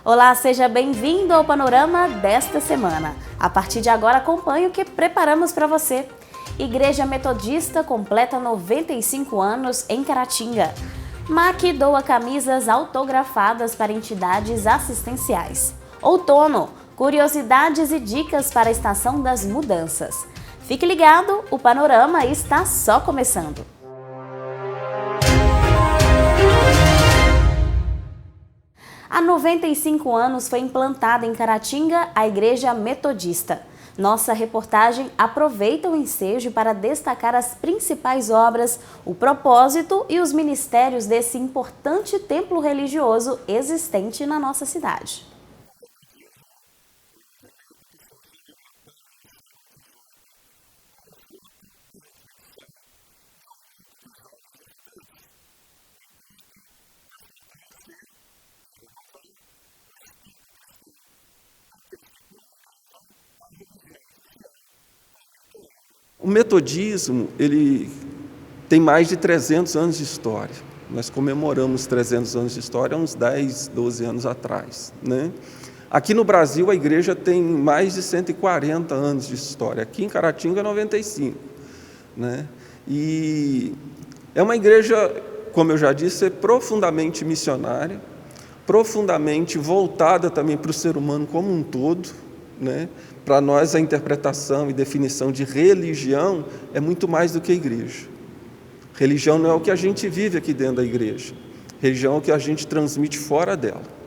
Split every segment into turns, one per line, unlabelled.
Olá, seja bem-vindo ao panorama desta semana. A partir de agora, acompanhe o que preparamos para você. Igreja Metodista completa 95 anos em Caratinga. MAC doa camisas autografadas para entidades assistenciais. Outono, curiosidades e dicas para a estação das mudanças. Fique ligado, o panorama está só começando. Há 95 anos foi implantada em Caratinga a Igreja Metodista. Nossa reportagem aproveita o ensejo para destacar as principais obras, o propósito e os ministérios desse importante templo religioso existente na nossa cidade.
O metodismo, ele tem mais de 300 anos de história. Nós comemoramos 300 anos de história há uns 10, 12 anos atrás, né? Aqui no Brasil, a igreja tem mais de 140 anos de história. Aqui em Caratinga, 95, né? E é uma igreja, como eu já disse, profundamente missionária, profundamente voltada também para o ser humano como um todo, né? Para nós, a interpretação e definição de religião é muito mais do que igreja. Religião não é o que a gente vive aqui dentro da igreja. Religião é o que a gente transmite fora dela.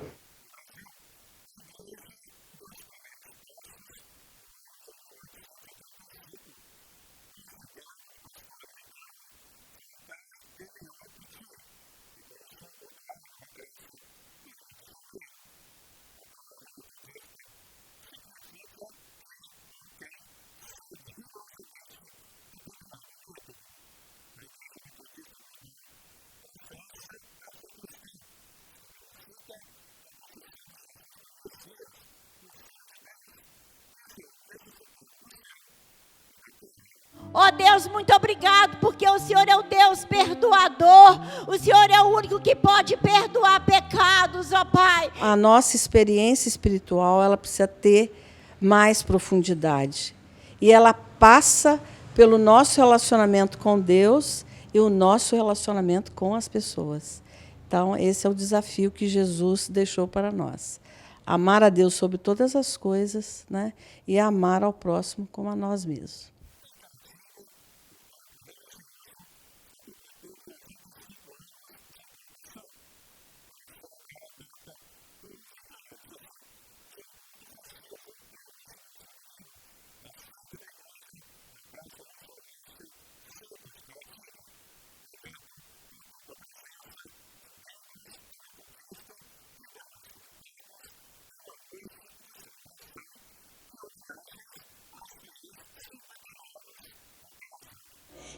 Oh Deus, muito obrigado, porque o Senhor é o Deus perdoador. O Senhor é o único que pode perdoar pecados, ó Pai.
A nossa experiência espiritual, ela precisa ter mais profundidade. E ela passa pelo nosso relacionamento com Deus e o nosso relacionamento com as pessoas. Então, esse é o desafio que Jesus deixou para nós. Amar a Deus sobre todas as coisas, né? E amar ao próximo como a nós mesmos.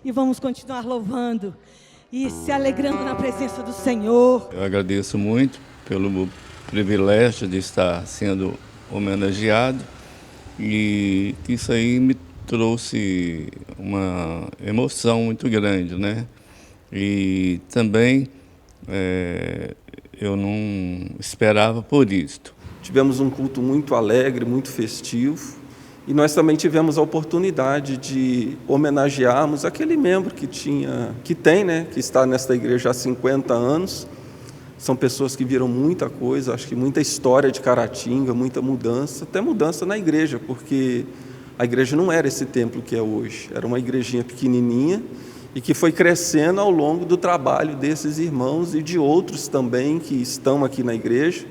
E vamos continuar louvando e se alegrando na presença do Senhor.
Eu agradeço muito pelo privilégio de estar sendo homenageado e isso aí me trouxe uma emoção muito grande, né? E também eu não esperava por isto.
Tivemos um culto muito alegre, muito festivo. E nós também tivemos a oportunidade de homenagearmos aquele membro que está nesta igreja há 50 anos. São pessoas que viram muita coisa, acho que muita história de Caratinga, muita mudança, até mudança na igreja, porque a igreja não era esse templo que é hoje. Era uma igrejinha pequenininha e que foi crescendo ao longo do trabalho desses irmãos e de outros também que estão aqui na igreja,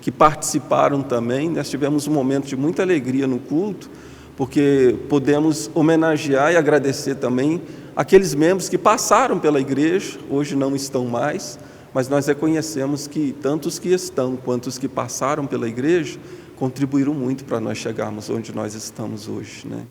que participaram também. Nós tivemos um momento de muita alegria no culto, porque podemos homenagear e agradecer também aqueles membros que passaram pela igreja, hoje não estão mais, mas nós reconhecemos que tanto os que estão quanto os que passaram pela igreja contribuíram muito para nós chegarmos onde nós estamos hoje, né?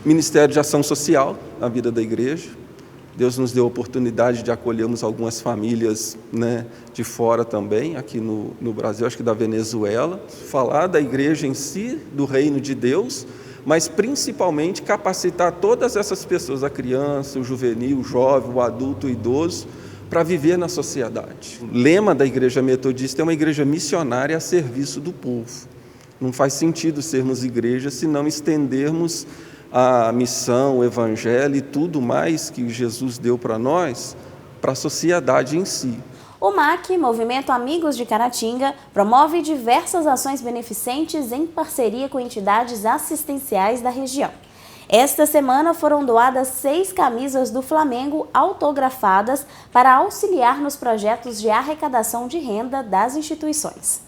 Ministério de Ação Social na vida da igreja. Deus nos deu a oportunidade de acolhermos algumas famílias, né, de fora também, aqui no Brasil, acho que da Venezuela. Falar da igreja em si, do reino de Deus, mas principalmente capacitar todas essas pessoas, a criança, o juvenil, o jovem, o adulto, o idoso, para viver na sociedade. O lema da Igreja Metodista é uma igreja missionária a serviço do povo. Não faz sentido sermos igreja se não estendermos a missão, o evangelho e tudo mais que Jesus deu para nós, para a sociedade em si.
O MAC, Movimento Amigos de Caratinga, promove diversas ações beneficentes em parceria com entidades assistenciais da região. Esta semana foram doadas 6 camisas do Flamengo autografadas para auxiliar nos projetos de arrecadação de renda das instituições.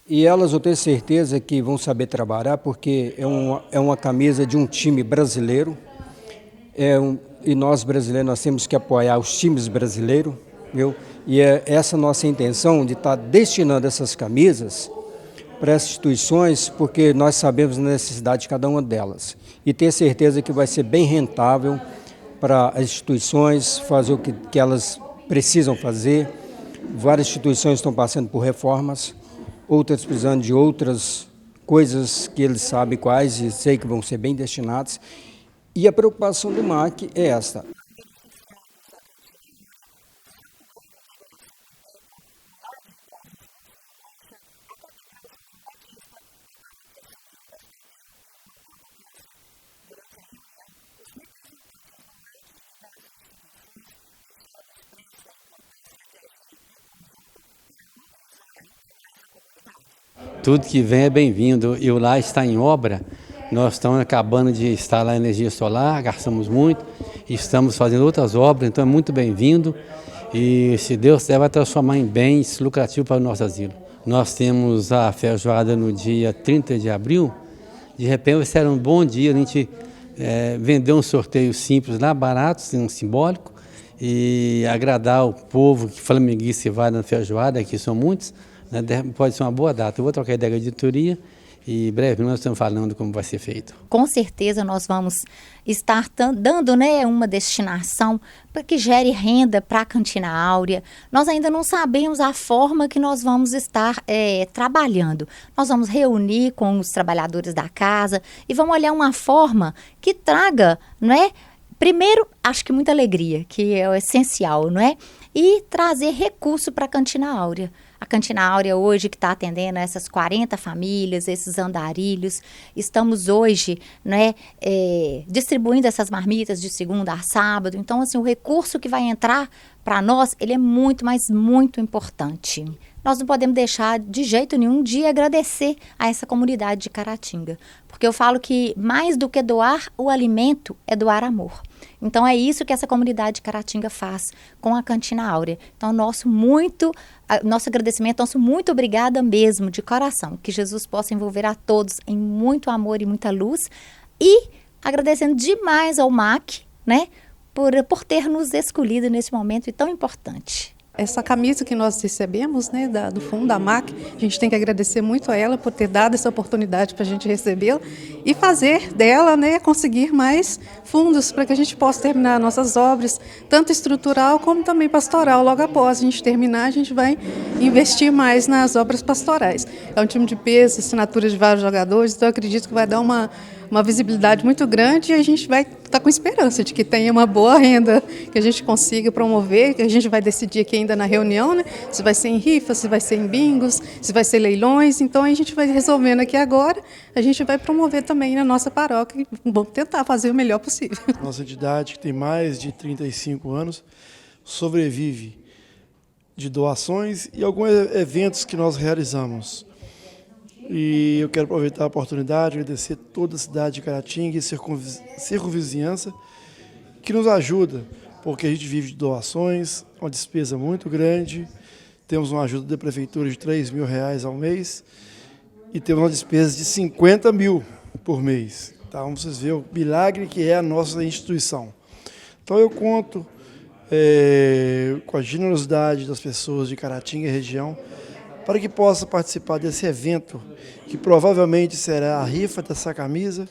E elas eu tenho certeza que vão saber trabalhar, porque é uma camisa de um time brasileiro. E nós brasileiros nós temos que apoiar os times brasileiros, viu? E é essa nossa intenção de estar destinando essas camisas para as instituições, porque nós sabemos a necessidade de cada uma delas. E ter certeza que vai ser bem rentável para as instituições fazer o que elas precisam fazer. Várias instituições estão passando por reformas, outras precisando de outras coisas que eles sabem quais e sei que vão ser bem destinadas. E a preocupação do MAC é esta.
Tudo que vem é bem-vindo. E o lar está em obra. Nós estamos acabando de instalar a energia solar, gastamos muito, e estamos fazendo outras obras, então é muito bem-vindo. E se Deus quiser, vai transformar em bens lucrativos para o nosso asilo. Nós temos a feijoada no dia 30 de abril. De repente, esse era um bom dia, a gente vendeu um sorteio simples lá, barato, um simbólico, e agradar o povo que flamenguista vai na feijoada, aqui são muitos. Pode ser uma boa data. Eu vou trocar ideia com a editoria e breve nós estamos falando como vai ser feito.
Com certeza nós vamos estar dando, né, uma destinação para que gere renda para a Cantina Áurea. Nós ainda não sabemos a forma que nós vamos estar trabalhando. Nós vamos reunir com os trabalhadores da casa e vamos olhar uma forma que traga, não é? Primeiro, acho que muita alegria, que é o essencial, não é? E trazer recurso para a Cantina Áurea. A Cantina Áurea hoje que está atendendo essas 40 famílias, esses andarilhos. Estamos hoje, né, distribuindo essas marmitas de segunda a sábado. Então, assim, o recurso que vai entrar para nós, ele é muito, mas muito importante. Nós não podemos deixar de jeito nenhum de agradecer a essa comunidade de Caratinga. Porque eu falo que mais do que doar o alimento é doar amor. Então é isso que essa comunidade de Caratinga faz com a Cantina Áurea. Então nosso agradecimento, nosso muito obrigada mesmo, de coração. Que Jesus possa envolver a todos em muito amor e muita luz. E agradecendo demais ao MAC, né, por ter nos escolhido nesse momento tão importante.
Essa camisa que nós recebemos, né, do fundo da MAC, a gente tem que agradecer muito a ela por ter dado essa oportunidade para a gente recebê-la e fazer dela, né, conseguir mais fundos para que a gente possa terminar nossas obras, tanto estrutural como também pastoral. Logo após a gente terminar, a gente vai investir mais nas obras pastorais. É um time de peso, assinatura de vários jogadores, então eu acredito que vai dar uma visibilidade muito grande e a gente vai estar com esperança de que tenha uma boa renda, que a gente consiga promover, que a gente vai decidir aqui ainda na reunião, né, se vai ser em rifas, se vai ser em bingos, se vai ser leilões. Então a gente vai resolvendo aqui agora, a gente vai promover também na nossa paróquia e vamos tentar fazer o melhor possível.
Nossa entidade, que tem mais de 35 anos, sobrevive de doações e alguns eventos que nós realizamos. E eu quero aproveitar a oportunidade de agradecer toda a cidade de Caratinga e circunvizinhança que nos ajuda, porque a gente vive de doações, uma despesa muito grande temos uma ajuda da prefeitura de R$3.000 ao mês e temos uma despesa de 50 mil por mês. Então, vocês verem o milagre que é a nossa instituição. Então, eu conto com a generosidade das pessoas de Caratinga e região para que possa participar desse evento, que provavelmente será a rifa dessa camisa,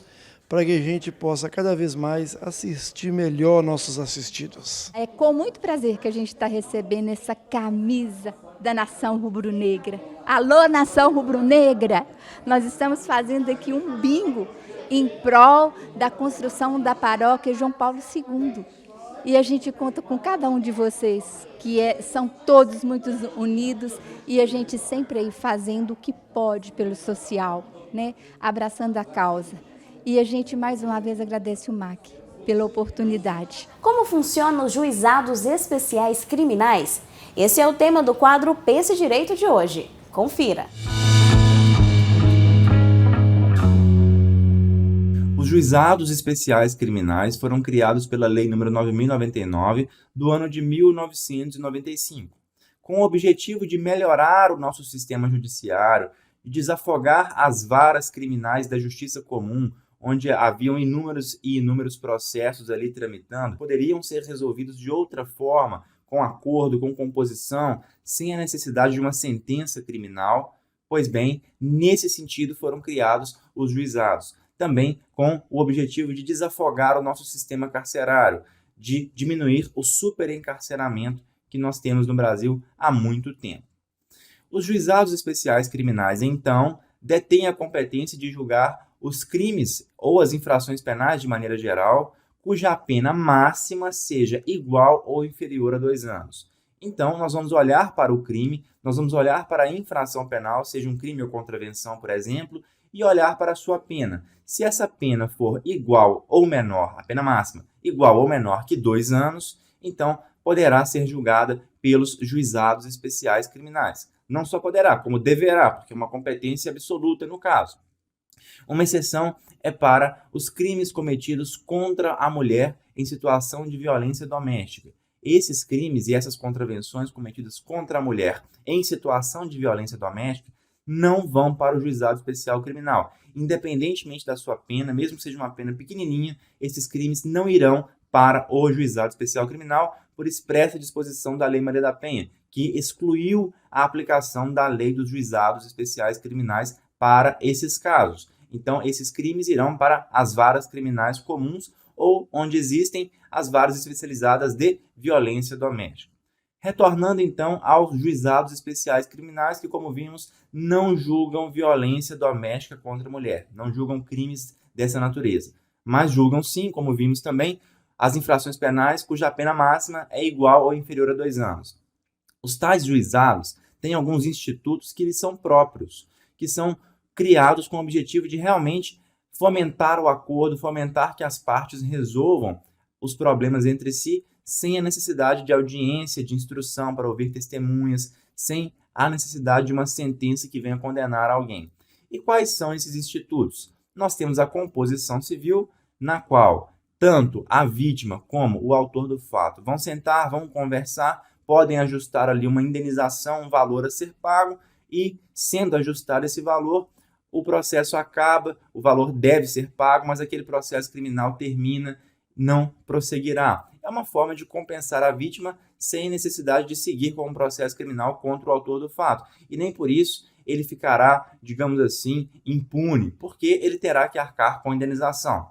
para que a gente possa cada vez mais assistir melhor nossos assistidos.
É com muito prazer que a gente está recebendo essa camisa da Nação Rubro-Negra. Alô, Nação Rubro-Negra! Nós estamos fazendo aqui um bingo em prol da construção da paróquia João Paulo II. E a gente conta com cada um de vocês, que são todos muito unidos, e a gente sempre aí fazendo o que pode pelo social, né? Abraçando a causa. E a gente mais uma vez agradece o MAC pela oportunidade.
Como funcionam os juizados especiais criminais? Esse é o tema do quadro Pense Direito de hoje. Confira!
Os juizados especiais criminais foram criados pela Lei nº 9.099 do ano de 1995, com o objetivo de melhorar o nosso sistema judiciário e desafogar as varas criminais da justiça comum, onde haviam inúmeros processos ali tramitando, poderiam ser resolvidos de outra forma, com acordo, com composição, sem a necessidade de uma sentença criminal. Pois bem, nesse sentido foram criados os juizados, também com o objetivo de desafogar o nosso sistema carcerário, de diminuir o superencarceramento que nós temos no Brasil há muito tempo. Os juizados especiais criminais, então, detêm a competência de julgar os crimes ou as infrações penais de maneira geral, cuja pena máxima seja igual ou inferior a 2 anos. Então, nós vamos olhar para o crime, nós vamos olhar para a infração penal, seja um crime ou contravenção, por exemplo, e olhar para a sua pena. Se essa pena for igual ou menor, a pena máxima, igual ou menor que 2 anos, então poderá ser julgada pelos juizados especiais criminais. Não só poderá, como deverá, porque é uma competência absoluta no caso. Uma exceção é para os crimes cometidos contra a mulher em situação de violência doméstica. Esses crimes e essas contravenções cometidas contra a mulher em situação de violência doméstica não vão para o juizado especial criminal. Independentemente da sua pena, mesmo que seja uma pena pequenininha, esses crimes não irão para o juizado especial criminal por expressa disposição da Lei Maria da Penha, que excluiu a aplicação da Lei dos Juizados Especiais Criminais para esses casos. Então, esses crimes irão para as varas criminais comuns ou onde existem as varas especializadas de violência doméstica. Retornando, então, aos juizados especiais criminais que, como vimos, não julgam violência doméstica contra a mulher, não julgam crimes dessa natureza, mas julgam, sim, como vimos também, as infrações penais cuja pena máxima é igual ou inferior a 2 anos. Os tais juizados têm alguns institutos que lhes são próprios, que são criados com o objetivo de realmente fomentar o acordo, fomentar que as partes resolvam os problemas entre si, sem a necessidade de audiência, de instrução para ouvir testemunhas, sem a necessidade de uma sentença que venha condenar alguém. E quais são esses institutos? Nós temos a composição civil, na qual tanto a vítima como o autor do fato vão sentar, vão conversar, podem ajustar ali uma indenização, um valor a ser pago, e, sendo ajustado esse valor, o processo acaba, o valor deve ser pago, mas aquele processo criminal termina, não prosseguirá. É uma forma de compensar a vítima sem necessidade de seguir com um processo criminal contra o autor do fato. E nem por isso ele ficará, digamos assim, impune, porque ele terá que arcar com a indenização.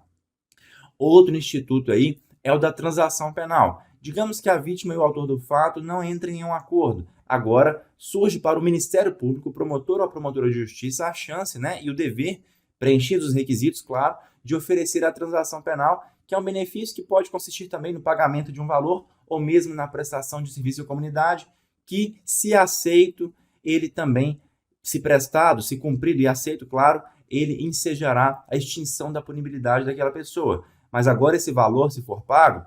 Outro instituto aí é o da transação penal. Digamos que a vítima e o autor do fato não entrem em um acordo. Agora surge para o Ministério Público, o promotor ou a promotora de justiça, a chance, e o dever, preenchidos os requisitos, claro, de oferecer a transação penal, que é um benefício que pode consistir também no pagamento de um valor ou mesmo na prestação de serviço à comunidade, que, se aceito, ele também, se prestado, se cumprido e aceito, claro, ele ensejará a extinção da punibilidade daquela pessoa. Mas agora esse valor, se for pago,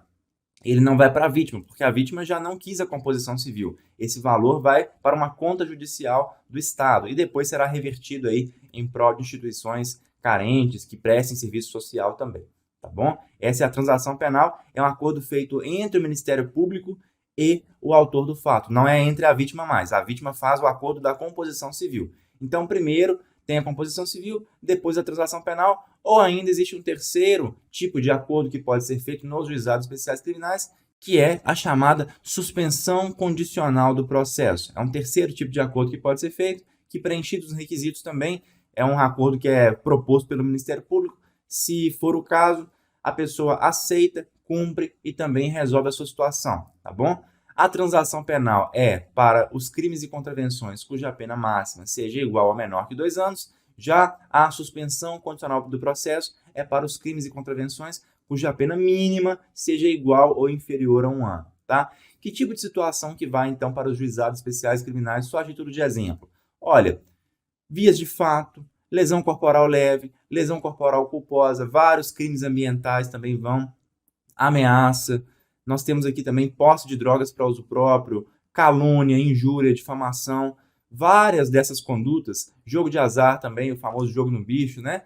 ele não vai para a vítima, porque a vítima já não quis a composição civil. Esse valor vai para uma conta judicial do Estado e depois será revertido aí em prol de instituições carentes que prestem serviço social também. Tá bom? Essa é a transação penal, é um acordo feito entre o Ministério Público e o autor do fato. Não é entre a vítima mais. A vítima faz o acordo da composição civil. Então, primeiro tem a composição civil, depois a transação penal, ou ainda existe um terceiro tipo de acordo que pode ser feito nos juizados especiais criminais, que é a chamada suspensão condicional do processo. É um terceiro tipo de acordo que pode ser feito, que, preenchidos os requisitos também, é um acordo que é proposto pelo Ministério Público. Se for o caso, a pessoa aceita, cumpre e também resolve a sua situação, tá bom? A transação penal é para os crimes e contravenções cuja pena máxima seja igual ou menor que 2 anos. Já a suspensão condicional do processo é para os crimes e contravenções cuja pena mínima seja igual ou inferior a 1 ano, tá? Que tipo de situação que vai, então, para os juizados especiais criminais, só a título de exemplo? Olha, vias de fato, lesão corporal leve, lesão corporal culposa, vários crimes ambientais também vão, ameaça. Nós temos aqui também posse de drogas para uso próprio, calúnia, injúria, difamação, várias dessas condutas, jogo de azar também, o famoso jogo no bicho, né?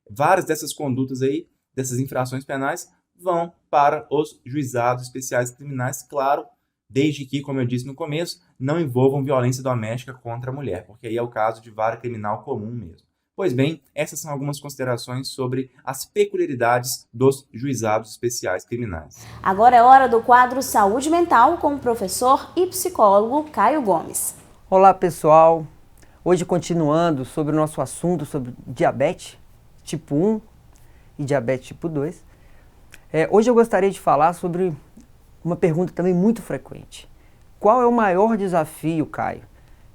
Várias dessas condutas aí, dessas infrações penais, vão para os juizados especiais criminais, claro, desde que, como eu disse no começo, não envolvam violência doméstica contra a mulher, porque aí é o caso de vara criminal comum mesmo. Pois bem, essas são algumas considerações sobre as peculiaridades dos juizados especiais criminais.
Agora é hora do quadro Saúde Mental com o professor e psicólogo Caio Gomes.
Olá, pessoal. Hoje, continuando sobre o nosso assunto sobre diabetes tipo 1 e diabetes tipo 2, hoje eu gostaria de falar sobre uma pergunta também muito frequente. Qual é o maior desafio, Caio,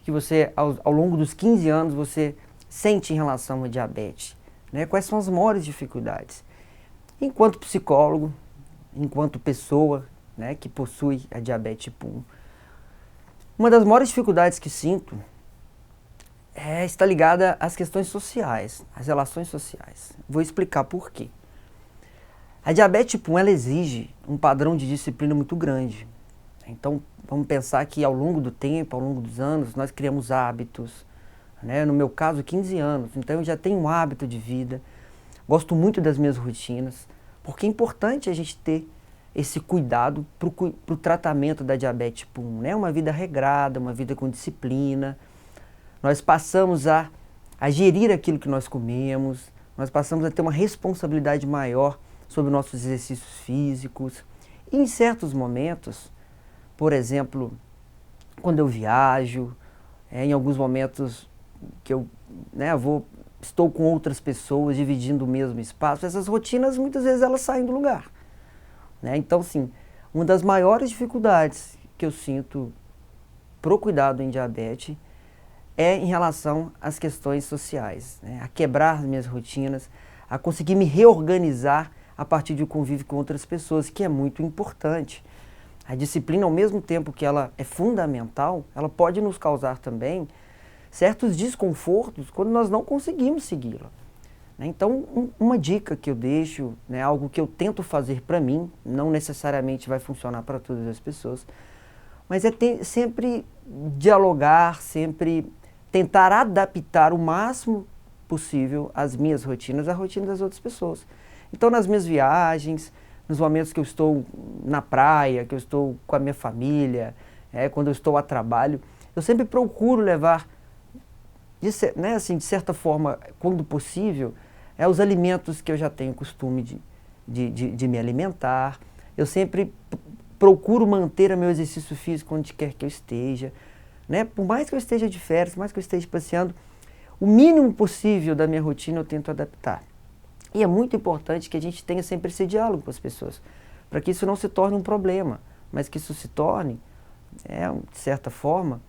que você, ao longo dos 15 anos, você sente em relação ao diabetes? Né? Quais são as maiores dificuldades? Enquanto psicólogo, enquanto pessoa, né, que possui a diabetes tipo 1, uma das maiores dificuldades que sinto está ligada às questões sociais, às relações sociais. Vou explicar por quê. A diabetes tipo 1 ela exige um padrão de disciplina muito grande. Então, vamos pensar que ao longo do tempo, ao longo dos anos, nós criamos hábitos. Né? No meu caso, 15 anos. Então, eu já tenho um hábito de vida. Gosto muito das minhas rotinas, porque é importante a gente ter esse cuidado para o tratamento da diabetes tipo 1. Né? Uma vida regrada, uma vida com disciplina. Nós passamos a gerir aquilo que nós comemos, nós passamos a ter uma responsabilidade maior sobre nossos exercícios físicos. E em certos momentos, por exemplo, quando eu viajo, em alguns momentos que eu estou com outras pessoas dividindo o mesmo espaço, essas rotinas muitas vezes elas saem do lugar. Né? Então, sim, uma das maiores dificuldades que eu sinto pro cuidado em diabetes é em relação às questões sociais, né? A quebrar as minhas rotinas, a conseguir me reorganizar a partir de um convívio com outras pessoas, que é muito importante. A disciplina, ao mesmo tempo que ela é fundamental, ela pode nos causar também certos desconfortos quando nós não conseguimos segui-la. Né? Então, uma dica que eu deixo, né, algo que eu tento fazer para mim, não necessariamente vai funcionar para todas as pessoas, mas é sempre dialogar, sempre tentar adaptar o máximo possível as minhas rotinas à rotina das outras pessoas. Então, nas minhas viagens, nos momentos que eu estou na praia, que eu estou com a minha família, quando eu estou a trabalho, eu sempre procuro levar, de certa forma, quando possível, os alimentos que eu já tenho costume de me alimentar. Eu sempre procuro manter o meu exercício físico onde quer que eu esteja. Né? Por mais que eu esteja de férias, por mais que eu esteja passeando, o mínimo possível da minha rotina eu tento adaptar. E é muito importante que a gente tenha sempre esse diálogo com as pessoas, para que isso não se torne um problema, mas que isso se torne, de certa forma,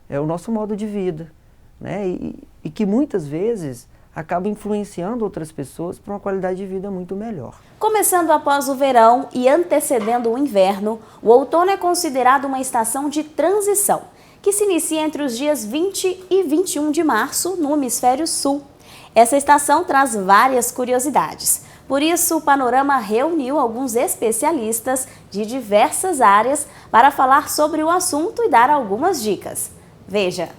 o nosso modo de vida. Né? E que muitas vezes acaba influenciando outras pessoas para uma qualidade de vida muito melhor.
Começando após o verão e antecedendo o inverno, o outono é considerado uma estação de transição, que se inicia entre os dias 20 e 21 de março no hemisfério sul. Essa estação traz várias curiosidades. Por isso, o Panorama reuniu alguns especialistas de diversas áreas para falar sobre o assunto e dar algumas dicas. Veja!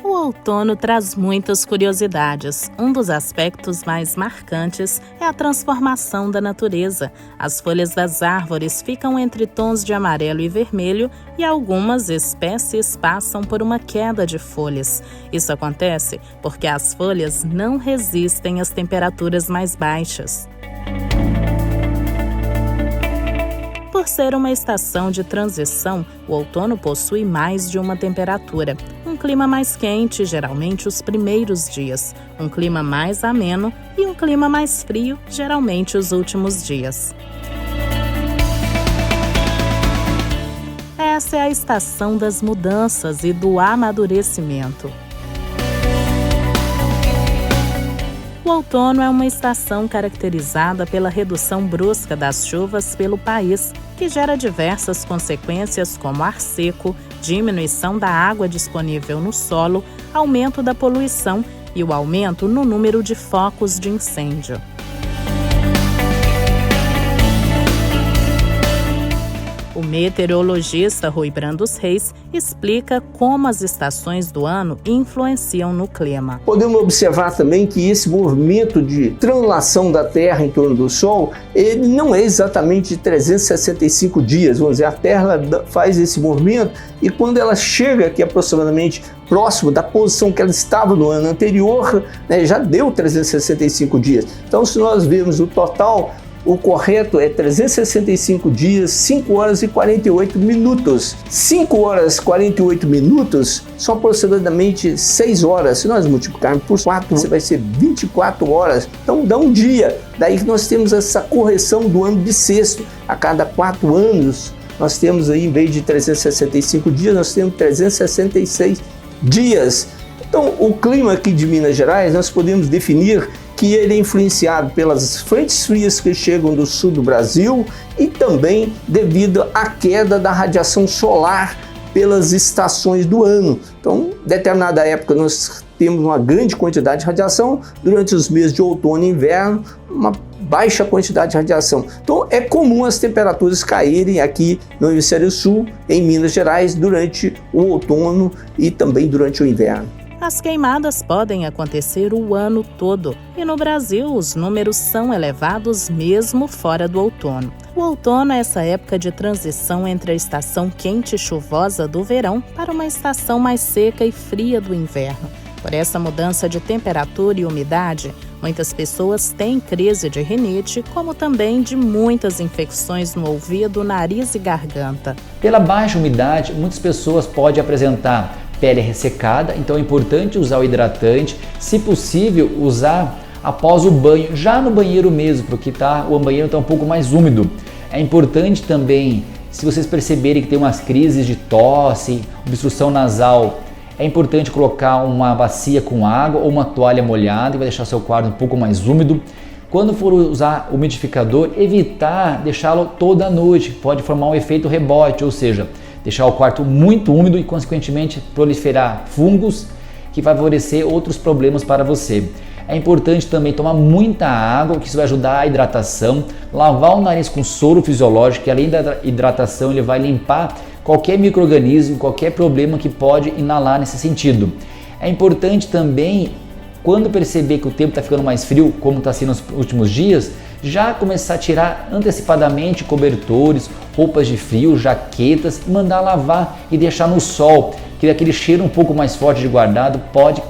O outono traz muitas curiosidades. Um dos aspectos mais marcantes é a transformação da natureza. As folhas das árvores ficam entre tons de amarelo e vermelho e algumas espécies passam por uma queda de folhas. Isso acontece porque as folhas não resistem às temperaturas mais baixas. Por ser uma estação de transição, o outono possui mais de uma temperatura. Um clima mais quente, geralmente os primeiros dias, um clima mais ameno e um clima mais frio, geralmente os últimos dias. Essa é a estação das mudanças e do amadurecimento. O outono é uma estação caracterizada pela redução brusca das chuvas pelo país, que gera diversas consequências como ar seco, diminuição da água disponível no solo, aumento da poluição e o aumento no número de focos de incêndio. O meteorologista Rui Brandos Reis explica como as estações do ano influenciam no clima.
Podemos observar também que esse movimento de translação da Terra em torno do Sol, ele não é exatamente de 365 dias. Vamos dizer, a Terra faz esse movimento e quando ela chega aqui aproximadamente próximo da posição que ela estava no ano anterior, né, já deu 365 dias. Então, se nós vemos o total, o correto é 365 dias, 5 horas e 48 minutos. 5 horas e 48 minutos são aproximadamente 6 horas. Se nós multiplicarmos por 4, você vai ser 24 horas. Então dá um dia. Daí que nós temos essa correção do ano bissexto. A cada 4 anos, nós temos aí, em vez de 365 dias, nós temos 366 dias. Então o clima aqui de Minas Gerais, nós podemos definir que ele é influenciado pelas frentes frias que chegam do sul do Brasil e também devido à queda da radiação solar pelas estações do ano. Então, em determinada época nós temos uma grande quantidade de radiação, durante os meses de outono e inverno, uma baixa quantidade de radiação. Então, é comum as temperaturas caírem aqui no hemisfério sul, em Minas Gerais, durante o outono e também durante o inverno.
As queimadas podem acontecer o ano todo e no Brasil os números são elevados mesmo fora do outono. O outono é essa época de transição entre a estação quente e chuvosa do verão para uma estação mais seca e fria do inverno. Por essa mudança de temperatura e umidade, muitas pessoas têm crise de rinite, como também de muitas infecções no ouvido, nariz e garganta.
Pela baixa umidade, muitas pessoas podem apresentar pele ressecada, então é importante usar o hidratante, se possível usar após o banho, já no banheiro mesmo, porque o banheiro está um pouco mais úmido. É importante também, se vocês perceberem que tem umas crises de tosse, obstrução nasal, é importante colocar uma bacia com água ou uma toalha molhada, que vai deixar seu quarto um pouco mais úmido. Quando for usar o umidificador, evitar deixá-lo toda a noite, pode formar um efeito rebote, ou seja, deixar o quarto muito úmido e, consequentemente, proliferar fungos que vai favorecer outros problemas para você. É importante também tomar muita água, que isso vai ajudar a hidratação, lavar o nariz com soro fisiológico, que além da hidratação ele vai limpar qualquer micro-organismo, qualquer problema que pode inalar nesse sentido. É importante também, quando perceber que o tempo está ficando mais frio, como está sendo nos últimos dias, já começar a tirar antecipadamente cobertores, roupas de frio, jaquetas e mandar lavar e deixar no sol, que aquele cheiro um pouco mais forte de guardado pode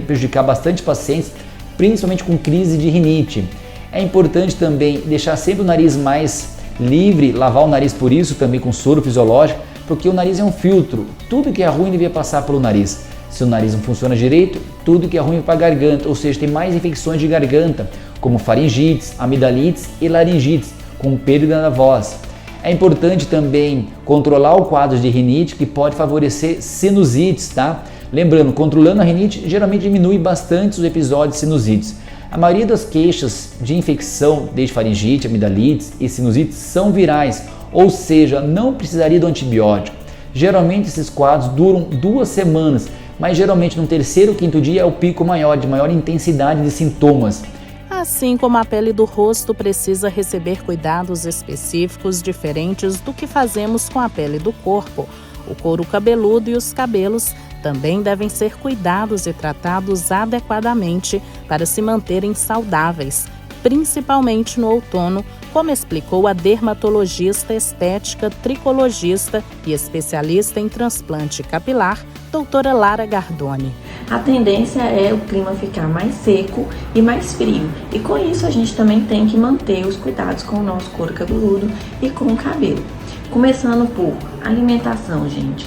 prejudicar bastante pacientes, principalmente com crise de rinite. É importante também deixar sempre o nariz mais livre, lavar o nariz por isso também com soro fisiológico, porque o nariz é um filtro, tudo que é ruim devia passar pelo nariz. Se o nariz não funciona direito, tudo que é ruim para a garganta, ou seja, tem mais infecções de garganta, como faringites, amidalites e laringites, com perda da voz. É importante também controlar o quadro de rinite, que pode favorecer sinusites, tá? Lembrando, controlando a rinite geralmente diminui bastante os episódios de sinusites. A maioria das queixas de infecção, desde faringite, amidalites e sinusites, são virais, ou seja, não precisaria do antibiótico. Geralmente esses quadros duram 2 semanas, mas geralmente no 3º ou 5º dia é o pico maior, de maior intensidade de sintomas.
Assim como a pele do rosto precisa receber cuidados específicos diferentes do que fazemos com a pele do corpo, O couro cabeludo e os cabelos também devem ser cuidados e tratados adequadamente para se manterem saudáveis, principalmente no outono, como explicou a dermatologista estética, tricologista e especialista em transplante capilar, doutora Lara Gardoni.
A tendência é o clima ficar mais seco e mais frio, e com isso a gente também tem que manter os cuidados com o nosso couro cabeludo e com o cabelo. Começando por alimentação, gente.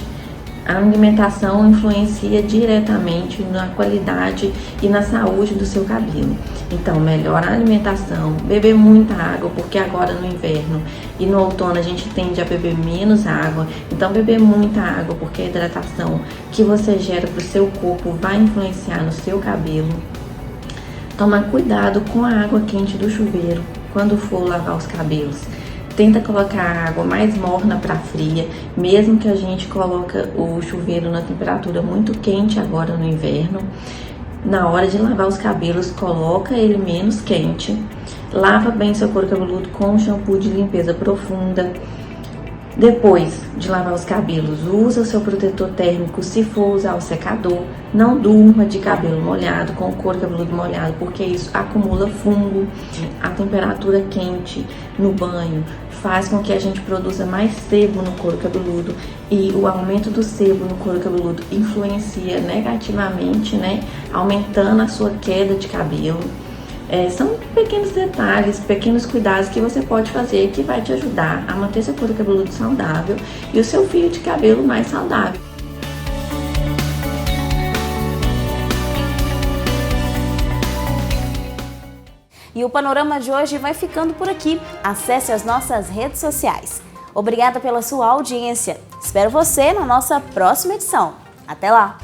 A alimentação influencia diretamente na qualidade e na saúde do seu cabelo. Então, melhora a alimentação, beber muita água, porque agora no inverno e no outono a gente tende a beber menos água. Então, beber muita água, porque a hidratação que você gera para o seu corpo vai influenciar no seu cabelo. Tomar cuidado com a água quente do chuveiro quando for lavar os cabelos. Tenta colocar a água mais morna para fria, mesmo que a gente coloque o chuveiro na temperatura muito quente agora no inverno. Na hora de lavar os cabelos, coloca ele menos quente. Lava bem seu couro cabeludo com um shampoo de limpeza profunda. Depois de lavar os cabelos, usa o seu protetor térmico se for usar o secador. Não durma de cabelo molhado, com o couro cabeludo molhado, porque isso acumula fungo. A temperatura quente no banho faz com que a gente produza mais sebo no couro cabeludo, e o aumento do sebo no couro cabeludo influencia negativamente, né? Aumentando a sua queda de cabelo. São pequenos detalhes, pequenos cuidados que você pode fazer que vai te ajudar a manter seu couro cabeludo saudável e o seu fio de cabelo mais saudável.
E o Panorama de hoje vai ficando por aqui. Acesse as nossas redes sociais. Obrigada pela sua audiência. Espero você na nossa próxima edição. Até lá!